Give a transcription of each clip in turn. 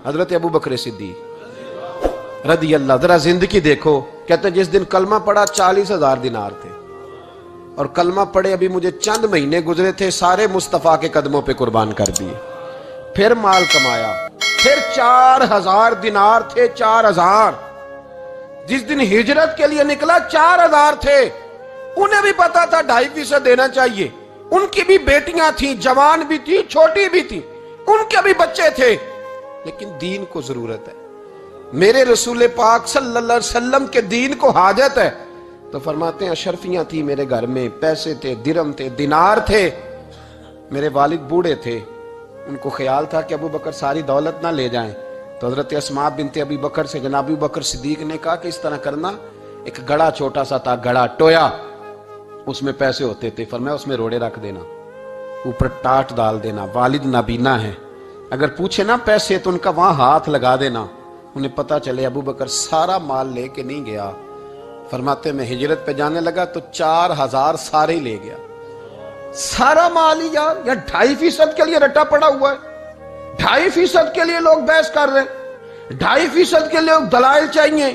حضرت ابو بکر صدیق رضی اللہ, ذرا زندگی دیکھو. کہتے ہیں جس دن کلمہ پڑھا 40,000 دینار تھے, اور کلمہ پڑھے ابھی مجھے چند مہینے گزرے تھے, سارے مصطفیٰ کے قدموں پہ قربان کر دیے. پھر مال کمایا, پھر 4,000 دینار تھے, 4,000. جس دن ہجرت کے لیے نکلا 4,000 تھے. انہیں بھی پتا تھا 2.5% دینا چاہیے. ان کی بھی بیٹیاں تھیں, جوان بھی تھی, چھوٹی بھی تھی, ان کے بھی بچے تھے, لیکن دین کو ضرورت ہے. میرے رسول پاک صلی اللہ علیہ وسلم کے دین کو حاجت ہے. تو فرماتے ہیں اشرفیاں تھی میرے گھر میں, پیسے تھے, درہم تھے, دینار تھے. میرے والد بوڑھے تھے, ان کو خیال تھا کہ ابو بکر ساری دولت نہ لے جائیں. تو حضرت اسماء بنت ابی بکر سے جناب ابو بکر صدیق نے کہا کہ اس طرح کرنا, ایک گڑا چھوٹا سا تھا, گڑا ٹویا, اس میں پیسے ہوتے تھے. فرمایا اس میں روڑے رکھ دینا, اوپر ٹاٹ ڈال دینا, والد نابینا ہے, اگر پوچھے نا پیسے تو ان کا وہاں ہاتھ لگا دینا, انہیں پتا چلے ابو بکر سارا مال لے کے نہیں گیا. فرماتے میں ہجرت پہ جانے لگا تو 4,000 سارے ہی لے گیا. سارا مال ہی یار, یا 2.5% کے لیے رٹا پڑا ہوا ہے. 2.5% کے لیے لوگ بحث کر رہے ہیں, 2.5% کے لیے دلائل چاہیے.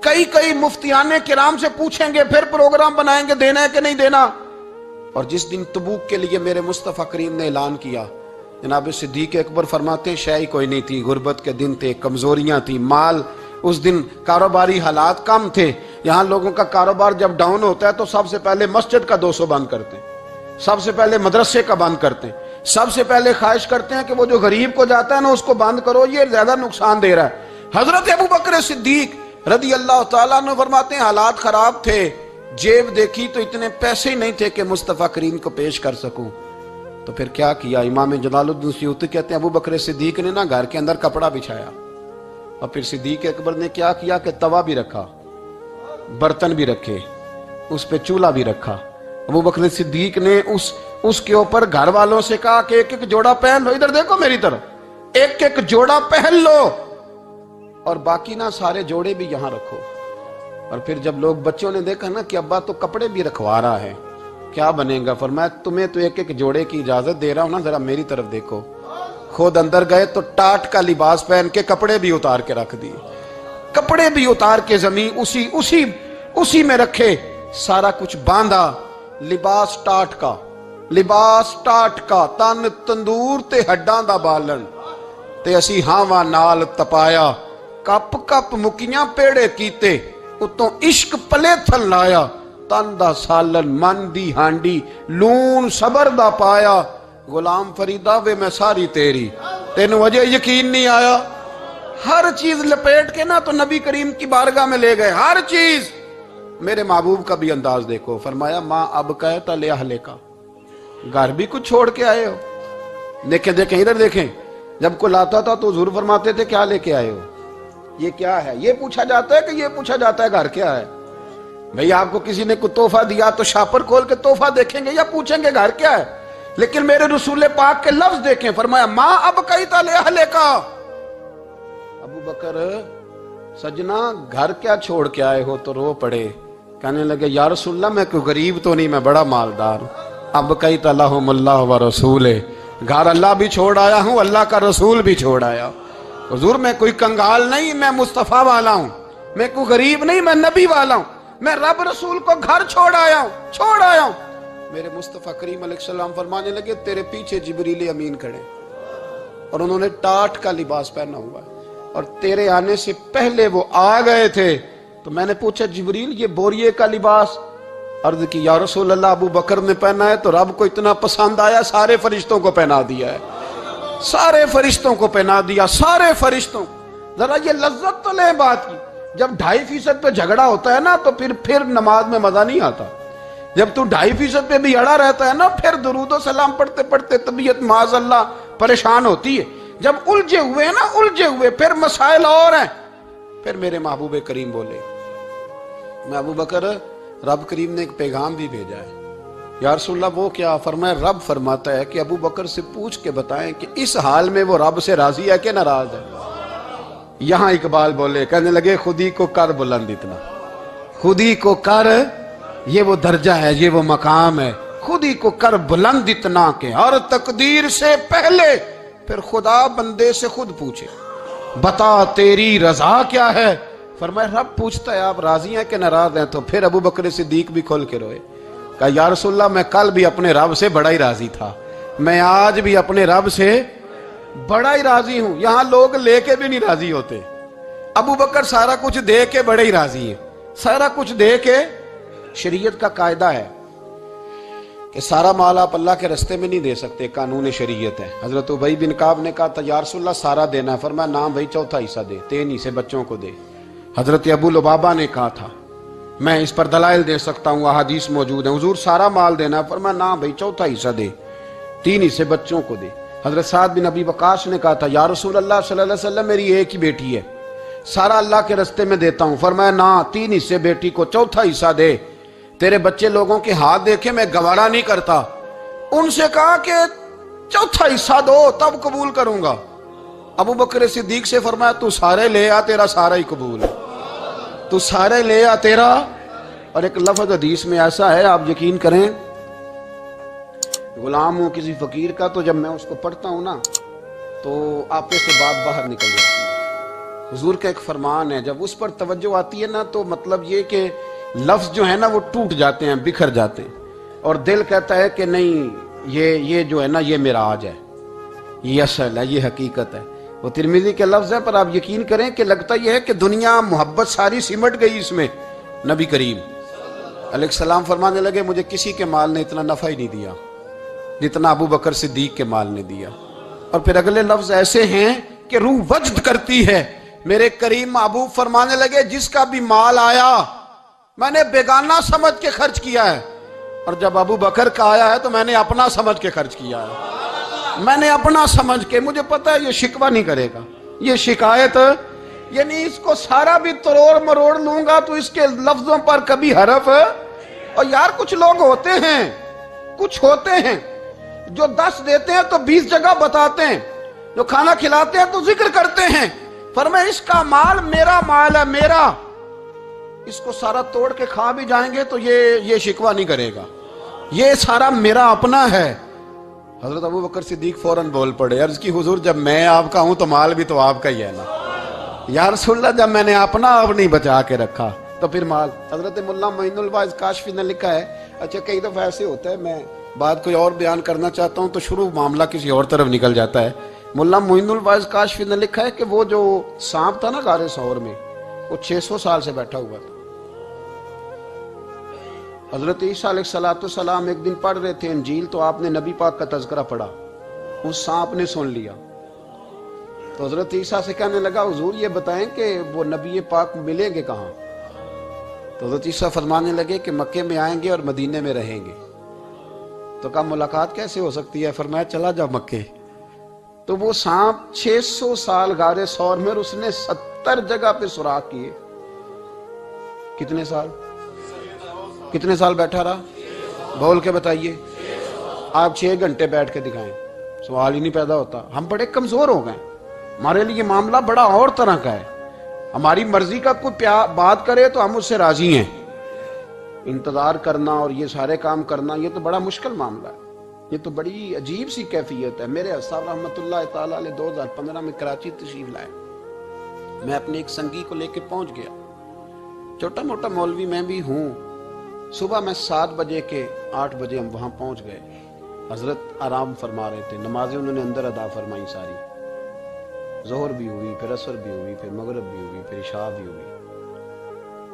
کئی مفتیان کرام سے پوچھیں گے, پھر پروگرام بنائیں گے دینا ہے کہ نہیں دینا. اور جس دن تبوک کے لیے میرے مصطفیٰ کریم نے اعلان کیا, جناب صدیق اکبر فرماتے ہیں شے ہی کوئی نہیں تھی, غربت کے دن تھے, کمزوریاں تھی, مال اس دن, کاروباری حالات کم تھے. یہاں لوگوں کا کاروبار جب ڈاؤن ہوتا ہے تو سب سے پہلے مسجد کا 200 بند کرتے ہیں, سب سے پہلے مدرسے کا بند کرتے ہیں, سب سے پہلے خواہش کرتے ہیں کہ وہ جو غریب کو جاتا ہے نا اس کو بند کرو, یہ زیادہ نقصان دے رہا ہے. حضرت ابو بکر صدیق رضی اللہ تعالیٰ عنہ فرماتے ہیں حالات خراب تھے, جیب دیکھی تو اتنے پیسے ہی نہیں تھے کہ مصطفیٰ کریم کو پیش کر سکوں. تو پھر کیا کیا, امام جلال الدین سیوطی کہتے ہیں ابو بکر صدیق نے نا گھر کے اندر کپڑا بچھایا, اور پھر صدیق اکبر نے کیا کیا کہ توا بھی رکھا, برتن بھی رکھے, اس پہ چولہا بھی رکھا. ابو بکر صدیق نے اس کے اوپر گھر والوں سے کہا کہ ایک ایک جوڑا پہن لو, ادھر دیکھو میری طرف, ایک ایک جوڑا پہن لو, اور باقی نا سارے جوڑے بھی یہاں رکھو. اور پھر جب لوگ بچوں نے دیکھا نا کہ ابا تو کپڑے بھی رکھوا رہا ہے, کیا بنے گا, فرمایا تمہیں تو ایک ایک جوڑے کی اجازت دے رہا ہوں نا, ذرا میری طرف دیکھو. خود اندر گئے تو ٹاٹ کا لباس پہن کے کپڑے بھی اتار کے رکھ دیے, کپڑے بھی اتار کے زمین اسی میں رکھے, سارا کچھ باندھا, لباس ٹاٹ کا, تن تندور تے ہڈاں دا بالن, تے اسی ہاواں نال تپایا, کپ کپ مکیاں پیڑے کیتے, اتوں عشق پلے تھل لایا, تن دا سالن من دی ہانڈی, لون صبر دا پایا, غلام فریدہ وے میں ساری تیری, تینوں وجہ یقین نہیں آیا. ہر چیز لپیٹ کے نا تو نبی کریم کی بارگاہ میں لے گئے, ہر چیز. میرے محبوب کا بھی انداز دیکھو, فرمایا ماں اب کہتا لے اہلے کا, گھر بھی کچھ چھوڑ کے آئے ہو. دیکھیں ادھر دیکھیں, جب کوئی آتا تھا تو حضور فرماتے تھے کیا لے کے آئے ہو, یہ کیا ہے, یہ پوچھا جاتا ہے کہ یہ پوچھا جاتا ہے گھر کیا ہے. بھئی آپ کو کسی نے کوئی تحفہ دیا تو شاپر کھول کے تحفہ دیکھیں گے یا پوچھیں گے گھر کیا ہے, لیکن میرے رسول پاک کے لفظ دیکھیں, فرمایا ماں اب کہتا لے اہلے کا. ابو بکر سجنا گھر کیا چھوڑ کے آئے ہو, تو رو پڑے, کہنے لگے یا رسول اللہ میں کوئی غریب تو نہیں, میں بڑا مالدار ہوں. اب کہتا لہم اللہ و رسول, گھر اللہ بھی چھوڑ آیا ہوں, اللہ کا رسول بھی چھوڑ آیا. حضور میں کوئی کنگال نہیں, میں مصطفیٰ والا ہوں, میں کوئی غریب نہیں, میں نبی والا ہوں, میں رب رسول کو گھر چھوڑ آیا ہوں. میرے مصطفیٰ کریم علیہ السلام فرمانے لگے تیرے پیچھے جبریل امین کھڑے, اور انہوں نے ٹاٹ کا لباس پہنا ہوا ہے, اور تیرے آنے سے پہلے وہ آ گئے تھے. تو میں نے پوچھا جبریل یہ بوریے کا لباس, عرض کی یا رسول اللہ ابو بکر نے پہنا ہے تو رب کو اتنا پسند آیا سارے فرشتوں کو پہنا دیا ہے, سارے فرشتوں کو پہنا دیا, سارے فرشتوں. ذرا یہ لذت تو لے بات کی, جب 2.5% پہ جھگڑا ہوتا ہے نا تو پھر نماز میں مزہ نہیں آتا. جب تو 2.5% پہ بھی اڑا رہتا ہے نا, پھر درود و سلام پڑھتے پڑھتے طبیعت معاذ اللہ پریشان ہوتی ہے. جب الجھے ہوئے پھر مسائل اور ہیں. پھر میرے محبوب کریم بولے, میں ابو بکر رب کریم نے ایک پیغام بھی بھیجا ہے. یا رسول اللہ وہ کیا؟ فرمایا رب فرماتا ہے کہ ابو بکر سے پوچھ کے بتائیں کہ اس حال میں وہ رب سے راضی ہے کہ ناراض ہے. یہاں اقبال بولے, کہنے لگے خودی کو کر بلند اتنا, خودی کو کر, یہ وہ درجہ ہے, یہ وہ مقام ہے, خودی کو کر بلند اتنا کہ ہر تقدیر سے پہلے پھر خدا بندے سے خود پوچھے. بتا تیری رضا کیا ہے؟ فرمایا رب پوچھتا ہے آپ راضی ہیں کہ ناراض ہیں؟ تو پھر ابو بکر صدیق بھی کھول کے روئے، کہا یا رسول اللہ میں کل بھی اپنے رب سے بڑا ہی راضی تھا، میں آج بھی اپنے رب سے بڑا ہی راضی ہوں۔ یہاں لوگ لے کے بھی نہیں راضی ہوتے، ابو بکر سارا کچھ دے کے بڑے ہی راضی ہیں، سارا کچھ دے کے۔ شریعت کا قاعدہ ہے کہ سارا مال آپ اللہ کے رستے میں نہیں دے سکتے، قانون شریعت ہے۔ حضرت ابی بن کعب نے کہا تھا یا رسول اللہ سارا دینا ہے، فرمایا نام بھائی چوتھا حصہ دے، 3 حصے بچوں کو دے۔ حضرت ابو لبابہ نے کہا تھا میں اس پر دلائل دے سکتا ہوں، احادیث موجود ہیں، حضور سارا مال دینا ہے، فرمایا نام بھائی چوتھا حصہ دے، 3 حصے بچوں کو دے۔ حضرت سعد بن ابی وقاص نے کہا تھا یا رسول اللہ صلی اللہ علیہ وسلم میری ایک ہی بیٹی ہے، سارا اللہ کے رستے میں دیتا ہوں، فرمایا نہ 3 حصے بیٹی کو، چوتھا حصہ دے، تیرے بچے لوگوں کے ہاتھ دیکھے میں گوارا نہیں کرتا۔ ان سے کہا کہ چوتھا حصہ دو تب قبول کروں گا۔ ابو بکر صدیق سے فرمایا تو سارے لے آ، تیرا سارا ہی قبول ہے، تو سارے لے آ تیرا۔ اور ایک لفظ حدیث میں ایسا ہے آپ یقین کریں، غلام ہوں کسی فقیر کا، تو جب میں اس کو پڑھتا ہوں نا تو آپے سے بات باہر نکل جاتی ہے۔ حضور کا ایک فرمان ہے، جب اس پر توجہ آتی ہے نا تو مطلب یہ کہ لفظ جو ہے نا وہ ٹوٹ جاتے ہیں، بکھر جاتے ہیں، اور دل کہتا ہے کہ نہیں یہ جو ہے نا یہ معراج ہے، یہ اصل ہے، یہ حقیقت ہے۔ وہ ترمذی کے لفظ ہے، پر آپ یقین کریں کہ لگتا یہ ہے کہ دنیا محبت ساری سمٹ گئی اس میں۔ نبی کریم علیہ السلام فرمانے لگے مجھے کسی کے مال نے اتنا نفع ہی نہیں دیا جتنا ابو بکر صدیق کے مال نے دیا۔ اور پھر اگلے لفظ ایسے ہیں کہ روح وجد کرتی ہے۔ میرے کریم محبوب فرمانے لگے جس کا بھی مال آیا میں نے بیگانہ سمجھ کے خرچ کیا ہے، اور جب ابو بکر کا آیا ہے تو میں نے اپنا سمجھ کے خرچ کیا ہے، میں نے اپنا سمجھ کے۔ مجھے پتا ہے یہ شکوہ نہیں کرے گا، یہ شکایت، یعنی اس کو سارا بھی تروڑ مروڑ لوں گا تو اس کے لفظوں پر کبھی حرف۔ اور یار کچھ لوگ ہوتے ہیں، کچھ ہوتے ہیں جو 10 دیتے ہیں تو 20 جگہ بتاتے ہیں، جو کھانا کھلاتے ہیں تو ذکر کرتے ہیں، فرمایا اس کا مال میرا مال ہے، میرا، اس کو سارا توڑ کے کھا بھی جائیں گے تو یہ شکوہ نہیں کرے گا، یہ سارا میرا اپنا ہے۔ حضرت ابو بکر صدیق فوراً بول پڑے، عرض کی حضور جب میں آپ کا ہوں تو مال بھی تو آپ کا ہی ہے نا۔ یا رسول اللہ جب میں نے اپنا اب نہیں بچا کے رکھا تو پھر مال۔ حضرت مولانا معین الواعظ کاشفی نے لکھا ہے، اچھا کئی دفعہ ایسے ہوتا ہے میں بات کوئی اور بیان کرنا چاہتا ہوں تو شروع معاملہ کسی اور طرف نکل جاتا ہے۔ مولانا معین الواعظ کاشفی نے لکھا ہے کہ وہ جو سانپ تھا نا غار ثور میں، وہ 600 سال سے بیٹھا ہوا تھا۔ حضرت عیسیٰ علیہ السلام ایک دن پڑھ رہے تھے انجیل، تو آپ نے نبی پاک کا تذکرہ پڑھا، اس سانپ نے سن لیا، تو حضرت عیسیٰ سے کہنے لگا حضور یہ بتائیں کہ وہ نبی پاک ملیں گے کہاں؟ تو حضرت عیسیٰ فرمانے لگے کہ مکے میں آئیں گے اور مدینے میں رہیں گے۔ تو کہا ملاقات کیسے ہو سکتی ہے؟ فرمایا چلا جا مکے۔ تو وہ سانپ 600 سال غار ثور میں، اس نے 70 جگہ پہ سوراخ کیے۔ کتنے سال بیٹھا رہا؟ بول کے بتائیے۔ آپ 6 گھنٹے بیٹھ کے دکھائیں، سوال ہی نہیں پیدا ہوتا۔ ہم بڑے کمزور ہو گئے، ہمارے لیے معاملہ بڑا اور طرح کا ہے، ہماری مرضی کا کوئی بات کرے تو ہم اس سے راضی ہیں۔ انتظار کرنا اور یہ سارے کام کرنا یہ تو بڑا مشکل معاملہ ہے، یہ تو بڑی عجیب سی کیفیت ہے۔ میرے صاحب رحمۃ اللہ تعالیٰ علیہ 2015 میں کراچی تشریف لائے، میں اپنے ایک سنگی کو لے کے پہنچ گیا، چھوٹا موٹا مولوی میں بھی ہوں۔ صبح میں 7 بجے کے 8 بجے ہم وہاں پہنچ گئے، حضرت آرام فرما رہے تھے، نمازیں انہوں نے اندر ادا فرمائی ساری، ظہر بھی ہوئی، پھر عصر بھی ہوئی، پھر مغرب بھی ہوئی، پھر عشاء بھی ہوئی۔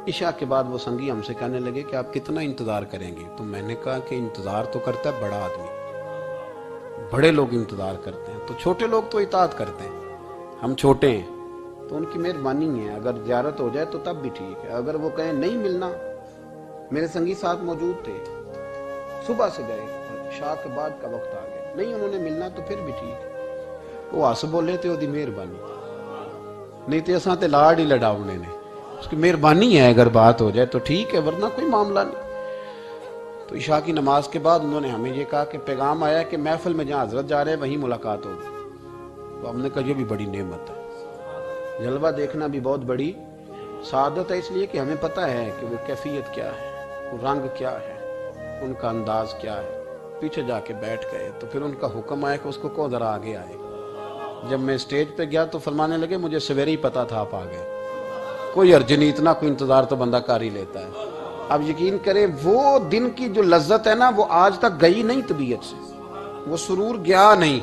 عشاء کے بعد وہ سنگی ہم سے کہنے لگے کہ آپ کتنا انتظار کریں گے؟ تو میں نے کہا کہ انتظار تو کرتا ہے بڑا آدمی، بڑے لوگ انتظار کرتے ہیں، تو چھوٹے لوگ تو اطاعت کرتے ہیں، ہم چھوٹے ہیں تو ان کی مہربانی ہے، اگر زیارت ہو جائے تو تب بھی ٹھیک ہے، اگر وہ کہیں نہیں ملنا۔ میرے سنگی ساتھ موجود تھے، صبح سے گئے، عشاء کے بعد کا وقت آ گیا، نہیں انہوں نے ملنا تو پھر بھی ٹھیک ہے، وہ ہس بولے تھے وہ مہربانی، نہیں تو اساں تے لاڑ ہی لڑاؤنے نے، اس کی مہربانی ہے، اگر بات ہو جائے تو ٹھیک ہے ورنہ کوئی معاملہ نہیں۔ تو عشاء کی نماز کے بعد انہوں نے ہمیں یہ کہا کہ پیغام آیا کہ محفل میں جہاں حضرت جا رہے ہیں وہیں ملاقات ہوگی۔ تو ہم نے کہا یہ بھی بڑی نعمت ہے، جلوہ دیکھنا بھی بہت بڑی سعادت ہے، اس لیے کہ ہمیں پتہ ہے کہ وہ کیفیت کیا ہے، وہ رنگ کیا ہے، ان کا انداز کیا ہے۔ پیچھے جا کے بیٹھ گئے تو پھر ان کا حکم آیا کہ اس کو ذرا آگے آئے، جب میں اسٹیج پہ گیا تو فرمانے لگے مجھے سویرے ہی پتا تھا آپ آ گئے، کوئی ارج نہیں، اتنا کوئی انتظار تو بندہ کر ہی لیتا ہے۔ اب یقین کریں وہ دن کی جو لذت ہے نا وہ آج تک گئی نہیں طبیعت سے، وہ سرور گیا نہیں۔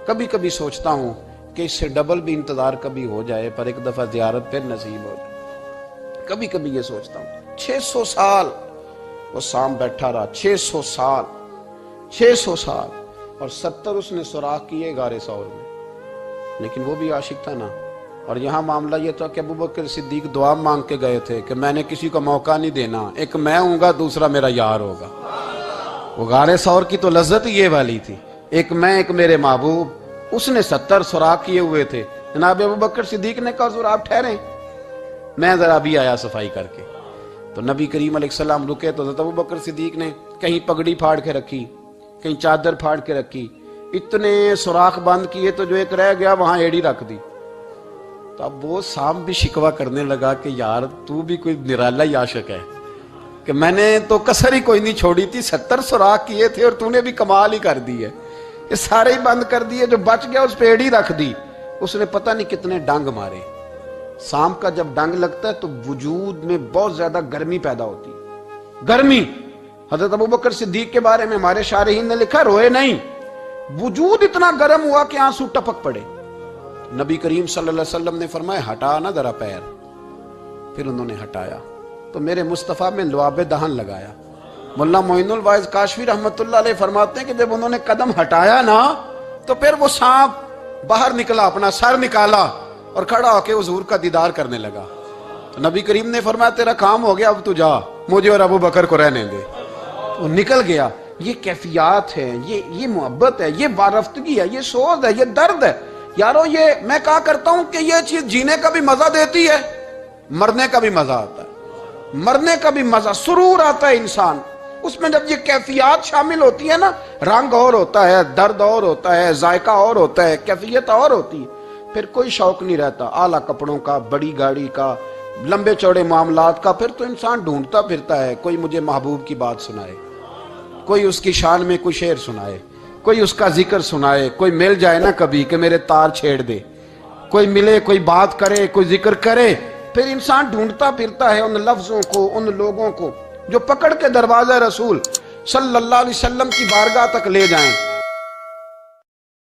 کبھی کبھی سوچتا ہوں کہ اس سے ڈبل بھی انتظار کبھی ہو جائے، پر ایک دفعہ زیارت پھر نصیب ہو جائے۔ کبھی کبھی یہ سوچتا ہوں 600 سال وہ سام بیٹھا رہا، 600 سال، 600 سال، اور 70 اس نے سوراخ کیے غار ثور میں، لیکن وہ بھی عاشق تھا نا۔ اور یہاں معاملہ یہ تھا کہ ابوبکر صدیق دعا مانگ کے گئے تھے کہ میں نے کسی کو موقع نہیں دینا، ایک میں ہوں گا دوسرا میرا یار ہوگا۔ وہ غار ثور کی تو لذت یہ والی تھی، ایک میں ایک میرے محبوب۔ اس نے 70 سوراخ کیے ہوئے تھے، جناب ابوبکر صدیق نے کہا حضور آپ ٹھہریں، میں ذرا بھی آیا صفائی کر کے۔ تو نبی کریم علیہ السلام رکے تو حضرت ابوبکر صدیق نے کہیں پگڑی پھاڑ کے رکھی، کہیں چادر پھاڑ کے رکھی، اتنے سوراخ بند کیے تو جو ایک رہ گیا وہاں ایڑی رکھ دی۔ تو اب وہ سام بھی شکوہ کرنے لگا کہ یار تو بھی کوئی نرالا ہی عاشق ہے کہ میں نے تو کسر ہی کوئی نہیں چھوڑی تھی، 70 سوراخ کیے تھے اور تو نے بھی کمال ہی کر دی ہے، یہ سارے ہی بند کر دیے، جو بچ گیا اس پہ ایڑی رکھ دی۔ اس نے پتہ نہیں کتنے ڈنگ مارے۔ سام کا جب ڈنگ لگتا ہے تو وجود میں بہت زیادہ گرمی پیدا ہوتی ہے، گرمی۔ حضرت ابوبکر صدیق کے بارے میں ہمارے شارحین نے لکھا روئے نہیں، وجود اتنا گرم ہوا کہ آنسو ٹپک پڑے۔ نبی کریم صلی اللہ علیہ وسلم نے فرمایا ہٹا نہ ذرا پیر، پھر انہوں نے ہٹایا تو میرے مصطفیٰ میں لعاب دہن لگایا۔ مولانا معین الواعظ کاشفی رحمت اللہ علیہ فرماتے ہیں کہ جب انہوں نے قدم ہٹایا نا تو پھر وہ سانپ باہر نکلا، اپنا سر نکالا اور کھڑا ہو کے حضور کا دیدار کرنے لگا۔ تو نبی کریم نے فرمایا تیرا کام ہو گیا، اب تو جا، مجھے اور ابو بکر کو رہنے دے۔ وہ نکل گیا۔ یہ کیفیات ہے، یہ محبت ہے، یہ وارفتگی ہے، یہ سوز ہے، یہ درد ہے۔ یارو یہ میں کہا کرتا ہوں کہ یہ چیز جینے کا بھی مزہ دیتی ہے، مرنے کا بھی مزہ آتا ہے، مرنے کا بھی مزہ، سرور آتا ہے انسان اس میں جب یہ کیفیات شامل ہوتی ہے نا۔ رنگ اور ہوتا ہے، درد اور ہوتا ہے، ذائقہ اور ہوتا ہے، کیفیت اور ہوتی ہے، پھر کوئی شوق نہیں رہتا اعلیٰ کپڑوں کا، بڑی گاڑی کا، لمبے چوڑے معاملات کا۔ پھر تو انسان ڈھونڈتا پھرتا ہے کوئی مجھے محبوب کی بات سنائے، کوئی اس کی شان میں کوئی شعر سنائے، کوئی اس کا ذکر سنائے، کوئی مل جائے نا کبھی کہ میرے تار چھیڑ دے، کوئی ملے، کوئی بات کرے، کوئی ذکر کرے۔ پھر انسان ڈھونڈتا پھرتا ہے ان لفظوں کو، ان لوگوں کو جو پکڑ کے دروازہ رسول صلی اللہ علیہ وسلم کی بارگاہ تک لے جائیں۔